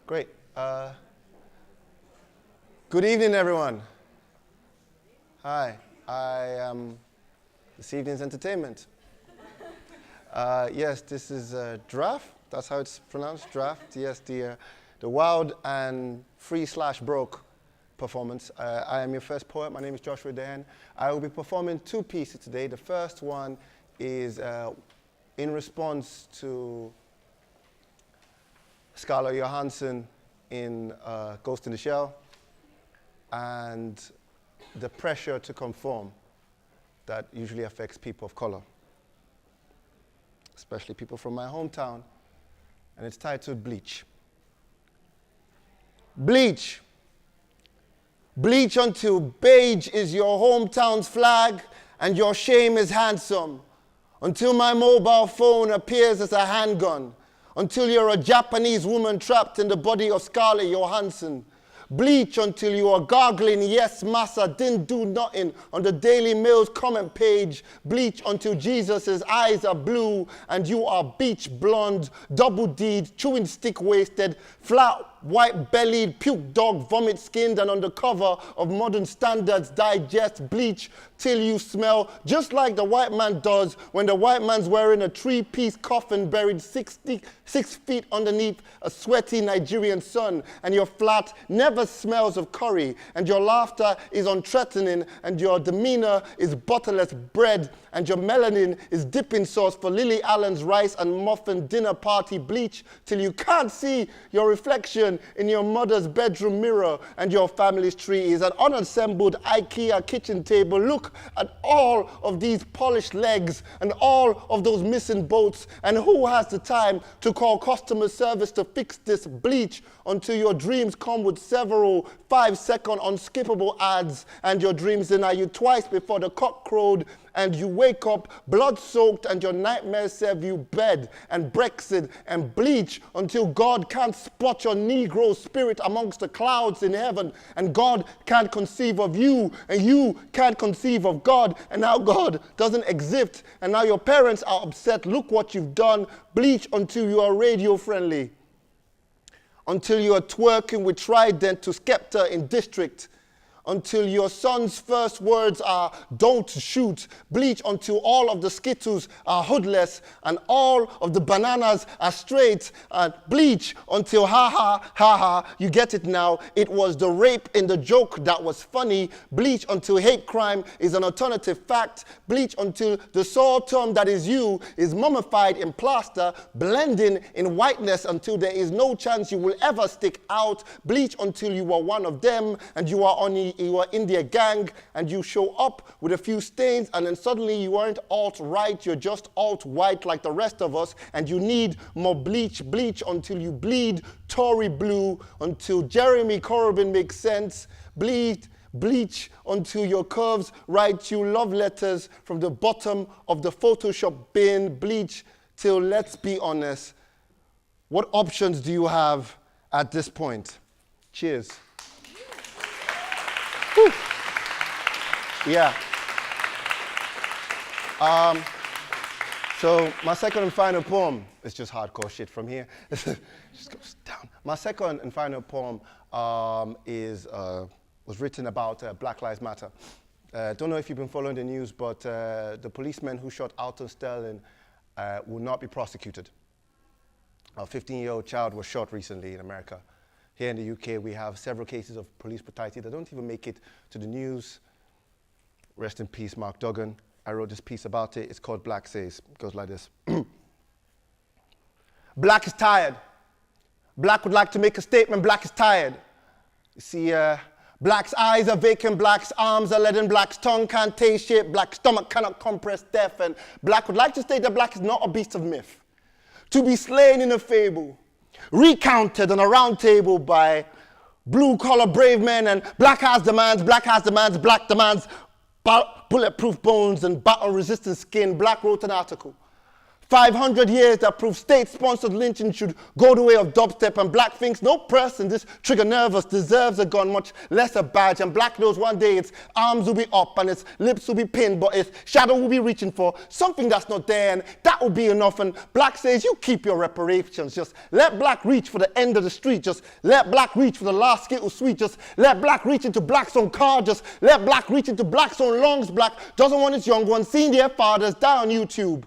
Great. Good evening, everyone. Hi, I am this evening's entertainment. Yes, this is DRAF. That's how it's pronounced, draft. Yes, the wild and free/broke performance. I am your first poet. My name is Joshua Idehen. I will be performing two pieces today. The first one is in response to Scarlett Johansson in Ghost in the Shell and the pressure to conform that usually affects people of color, especially people from my hometown, and it's titled Bleach. Bleach. Bleach until beige is your hometown's flag and your shame is handsome, until my mobile phone appears as a handgun, until you're a Japanese woman trapped in the body of Scarlett Johansson. Bleach until you are gargling, yes, massa, didn't do nothing on the Daily Mail's comment page. Bleach until Jesus' eyes are blue and you are beach blonde, double D'd, chewing stick wasted, flat, white-bellied, puke dog, vomit-skinned, and on the cover of Modern Standards Digest. Bleach till you smell just like the white man does when the white man's wearing a three-piece coffin buried 6 feet underneath a sweaty Nigerian sun, and your flat never smells of curry, and your laughter is unthreatening, and your demeanor is butterless bread, and your melanin is dipping sauce for Lily Allen's rice and muffin dinner party. Bleach till you can't see your reflection in your mother's bedroom mirror, and your family's tree is an unassembled IKEA kitchen table. Look at all of these polished legs and all of those missing bolts, and who has the time to call customer service to fix this? Bleach until your dreams come with several 5-second unskippable ads, and your dreams deny you twice before the cock crowed, and you wake up blood-soaked, and your nightmares serve you bed and Brexit and bleach until God can't spot your Negro spirit amongst the clouds in heaven, and God can't conceive of you, and you can't conceive of God, and now God doesn't exist, and now your parents are upset. Look what you've done. Bleach until you are radio-friendly, until you are twerking with Trident to Skepta in District, until your son's first words are, don't shoot. Bleach until all of the Skittles are hoodless and all of the bananas are straight. And bleach until ha, you get it now. It was the rape in the joke that was funny. Bleach until hate crime is an alternative fact. Bleach until the sore term that is you is mummified in plaster, blending in whiteness until there is no chance you will ever stick out. Bleach until you are one of them and you are in their gang, and you show up with a few stains, and then suddenly you aren't alt-right, you're just alt-white like the rest of us, and you need more bleach. Bleach until you bleed Tory blue, until Jeremy Corbyn makes sense. Bleach until your curves write you love letters from the bottom of the Photoshop bin. Bleach till, let's be honest, what options do you have at this point? Cheers. Whew. Yeah. So my second and final poem, it's just hardcore shit from here. Just goes down. My second and final poem was written about Black Lives Matter. Don't know if you've been following the news, but the policeman who shot Alton Sterling will not be prosecuted. A 15-year-old child was shot recently in America. Here in the UK, we have several cases of police brutality that don't even make it to the news. Rest in peace, Mark Duggan. I wrote this piece about it. It's called Black Says. It goes like this. Black is tired. Black would like to make a statement. Black is tired. You see, Black's eyes are vacant. Black's arms are leaden. Black's tongue can't taste shit. Black's stomach cannot compress death. And Black would like to state that Black is not a beast of myth, to be slain in a fable, recounted on a round table by blue-collar brave men, and Black has demands, Black demands bulletproof bones and battle-resistant skin. Black wrote an article 500 years that prove state-sponsored lynching should go the way of dubstep, and black thinks no person this trigger nervous deserves a gun, much less a badge, and black knows one day its arms will be up and its lips will be pinned, but its shadow will be reaching for something that's not there, and that will be enough. And black says, you keep your reparations, just let black reach for the end of the street, just let black reach for the last Skittle sweet, just let black reach into black's own car, just let black reach into black's own lungs. Black doesn't want its young ones seeing their fathers die on YouTube.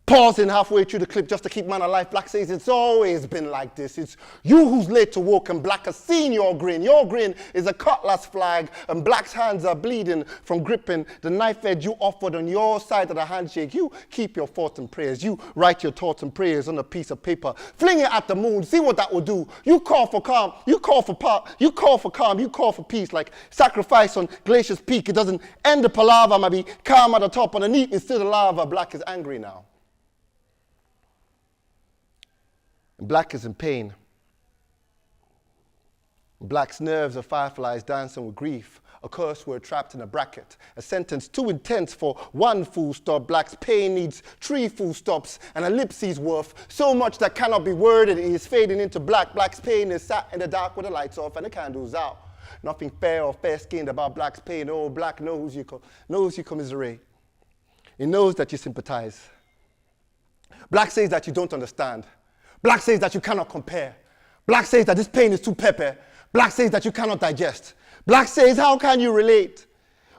Pausing halfway through the clip just to keep man alive, black says it's always been like this. It's you who's late to walk, and black has seen your grin. Your grin is a cutlass flag, and black's hands are bleeding from gripping the knife edge you offered on your side of the handshake. You keep your thoughts and prayers. You write your thoughts and prayers on a piece of paper. Fling it at the moon, see what that will do. You call for calm, you call for you call for calm, you call for peace, like sacrifice on Glacier's peak. It doesn't end the palaver, maybe calm at the top, underneath is still the lava. Black is angry now. And black is in pain. Black's nerves are fireflies dancing with grief, a curse word trapped in a bracket, a sentence too intense for one full stop. Black's pain needs 3 full stops, and ellipses worth so much that cannot be worded. It is fading into black. Black's pain is sat in the dark with the lights off and the candles out. Nothing fair or fair-skinned about black's pain. Oh, black knows you commiserate. He knows that you sympathize. Black says that you don't understand. Black says that you cannot compare. Black says that this pain is too pepper. Black says that you cannot digest. Black says, how can you relate?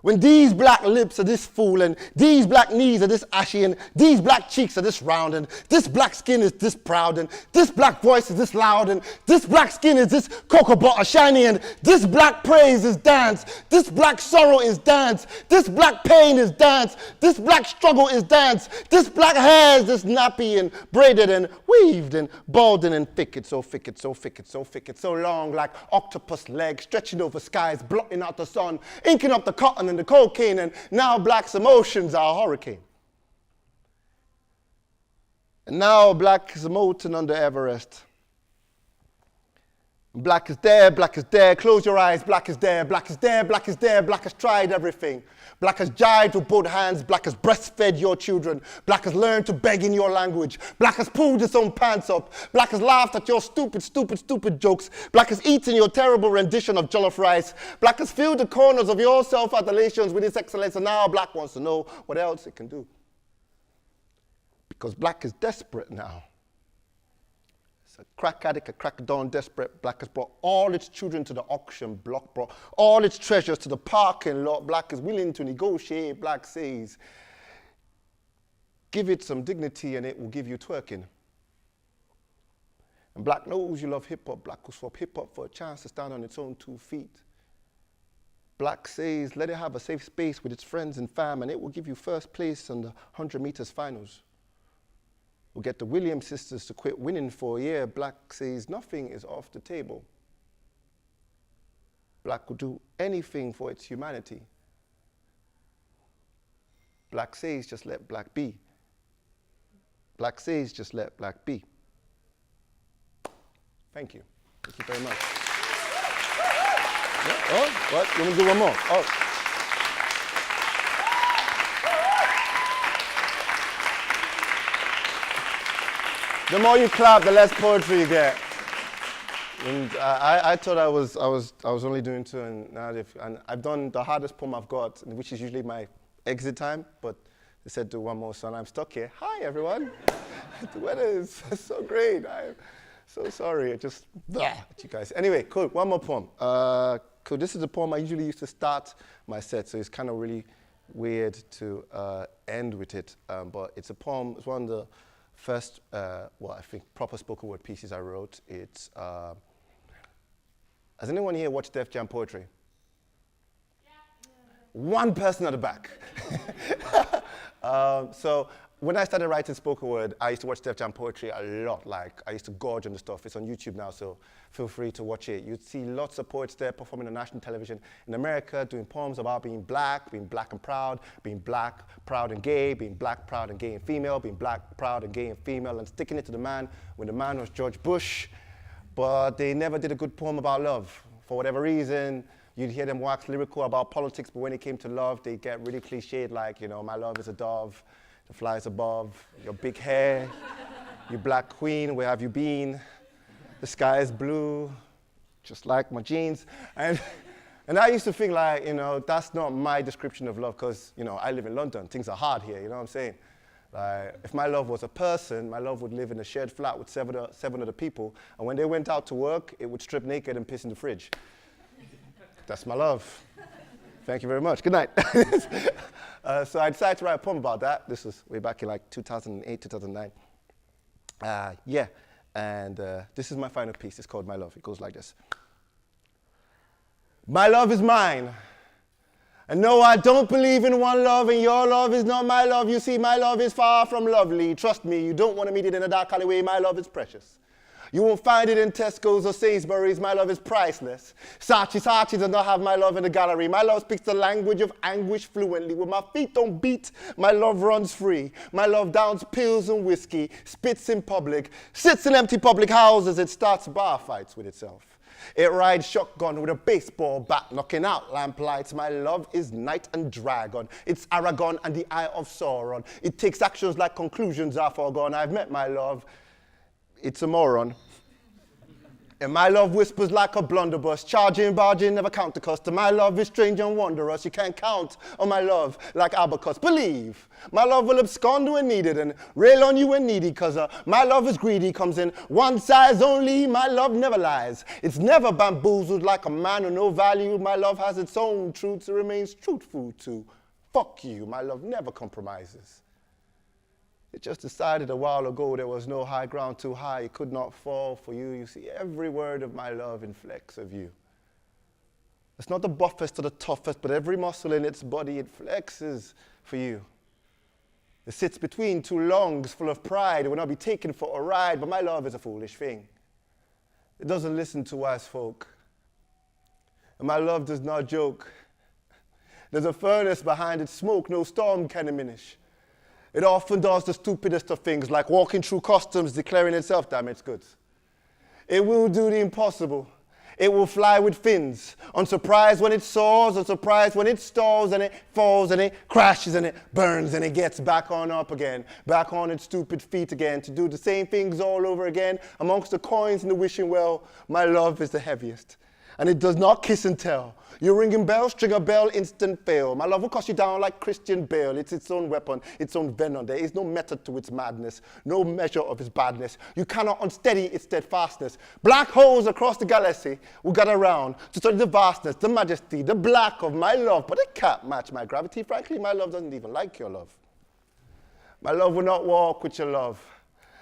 When these black lips are this full, and these black knees are this ashy, and these black cheeks are this round, and this black skin is this proud, and this black voice is this loud, and this black skin is this cocoa butter shiny, and this black praise is dance, this black sorrow is dance, this black pain is dance, this black struggle is dance, this black hair is this nappy and braided and weaved and balding and thick, so thick, so thick, so thick, so long like octopus legs stretching over skies, blotting out the sun, inking up the cotton and the cocaine, and now black's emotions are a hurricane. And now black is molten under Everest. Black is there, close your eyes, black is there, black is there, black is there, black has tried everything. Black has jived with both hands, black has breastfed your children, black has learned to beg in your language, black has pulled its own pants up, black has laughed at your stupid jokes, black has eaten your terrible rendition of jollof rice, black has filled the corners of your self-adulations with its excellence, and now black wants to know what else it can do. Because black is desperate now. A crack addict, a crack dawn desperate. Black has brought all its children to the auction block, brought all its treasures to the parking lot. Black is willing to negotiate. Black says, give it some dignity and it will give you twerking. And black knows you love hip-hop. Black will swap hip-hop for a chance to stand on its own 2 feet. Black says, let it have a safe space with its friends and fam, and it will give you first place on the 100 meters finals. We'll get the Williams sisters to quit winning for a year. Black says nothing is off the table. Black will do anything for its humanity. Black says just let black be. Black says just let black be. Thank you. Thank you very much. Yeah? Oh, what? You want to do one more? Oh. The more you clap, the less poetry you get. And I thought I was only doing 2, and I've done the hardest poem I've got, which is usually my exit time. But they said do one more, so I'm stuck here. Hi everyone. The weather is so great. I'm so sorry. I just at you guys. Anyway, cool. One more poem. Cool. This is a poem I usually used to start my set, so it's kind of really weird to end with it. But it's a poem. It's one of the first, I think, proper spoken word pieces I wrote. It's, has anyone here watched Def Jam Poetry? Yeah. One person at the back. So when I started writing spoken word, I used to watch Def Jam Poetry a lot. Like, I used to gorge on the stuff. It's on YouTube now, so feel free to watch it. You'd see lots of poets there performing on national television in America, doing poems about being black and proud, being black, proud and gay, being black, proud and gay and female, being black, proud and gay and female, and sticking it to the man when the man was George Bush. But they never did a good poem about love. For whatever reason, You'd hear them wax lyrical about politics, but when it came to love, they get really cliched, like, you know, my love is a dove, that flies above, your big hair, you black queen, where have you been? The sky is blue, just like my jeans. And I used to think, like, you know, that's not my description of love, because, you know, I live in London, things are hard here, you know what I'm saying? Like, if my love was a person, my love would live in a shared flat with seven other people, and when they went out to work, it would strip naked and piss in the fridge. That's my love. Thank you very much. Good night. So I decided to write a poem about that. This was way back in like 2008, 2009. Yeah, and this is my final piece. It's called My Love. It goes like this. My love is mine. And no, I don't believe in one love, and your love is not my love. You see, my love is far from lovely. Trust me, you don't want to meet it in a dark alleyway. My love is precious. You won't find it in Tesco's or Sainsbury's. My love is priceless. Saatchi does not have my love in the gallery. My love speaks the language of anguish fluently. When my feet don't beat, my love runs free. My love downs pills and whiskey, spits in public, sits in empty public houses. It starts bar fights with itself. It rides shotgun with a baseball bat, knocking out lamplights. My love is knight and dragon. It's Aragon and the eye of Sauron. It takes actions like conclusions are foregone. I've met my love. It's a moron. And my love whispers like a blunderbuss, charging, barging, never count the cost. And my love is strange and wondrous. You can't count on my love like abacus. Believe, my love will abscond when needed and rail on you when needy, because my love is greedy, comes in one size only. My love never lies. It's never bamboozled like a man with no value. My love has its own truths. It remains truthful to fuck you. My love never compromises. It just decided a while ago there was no high ground too high. It could not fall for you. You see, every word of my love inflects of you. It's not the buffest or the toughest, but every muscle in its body, it flexes for you. It sits between two lungs full of pride. It will not be taken for a ride, but my love is a foolish thing. It doesn't listen to wise folk. And my love does not joke. There's a furnace behind its smoke no storm can diminish. It often does the stupidest of things, like walking through customs, declaring itself damaged goods. It will do the impossible. It will fly with fins, unsurprised when it soars, unsurprised when it stalls, and it falls, and it crashes, and it burns, and it gets back on up again, back on its stupid feet again, to do the same things all over again. Amongst the coins in the wishing well, my love is the heaviest. And it does not kiss and tell. You're ringing bell, string a bell, instant fail. My love will cut you down like Christian Bale. It's its own weapon, its own venom. There is no method to its madness, no measure of its badness. You cannot unsteady its steadfastness. Black holes across the galaxy will gather around to study the vastness, the majesty, the black of my love. But it can't match my gravity. Frankly, my love doesn't even like your love. My love will not walk with your love.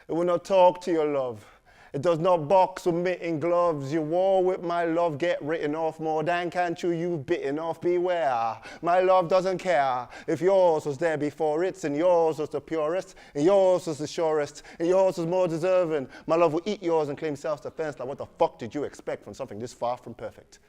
It will not talk to your love. It does not box with mitting gloves. Your war with my love get written off more than can't you've bitten off. Beware, my love doesn't care if yours was there before it's, and yours was the purest, and yours was the surest, and yours was more deserving. My love will eat yours and claim self-defense. Like, what the fuck did you expect from something this far from perfect?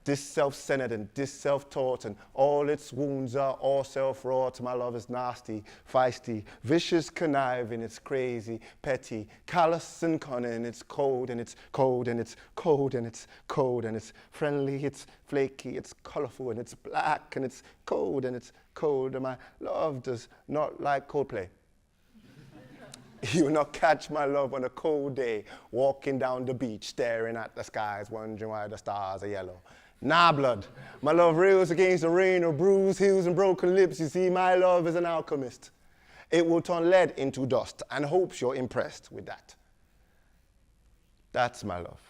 This self-centered and this self-taught, and all its wounds are all self-wrought. My love is nasty, feisty, vicious, conniving, it's crazy, petty, callous and cunning. It's cold and it's cold and it's cold and it's cold and it's friendly, it's flaky, it's colorful and it's black and it's cold and it's cold. And my love does not like Coldplay. You will not catch my love on a cold day, walking down the beach, staring at the skies, wondering why the stars are yellow. Nah, blood. My love rails against the rain of bruised heels and broken lips. You see, my love is an alchemist. It will turn lead into dust, and hopes you're impressed with that. That's my love.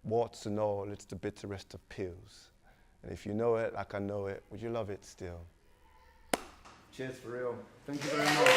Warts and all, it's the bitterest of pills. And if you know it like I know it, would you love it still? Cheers for real. Thank you very much.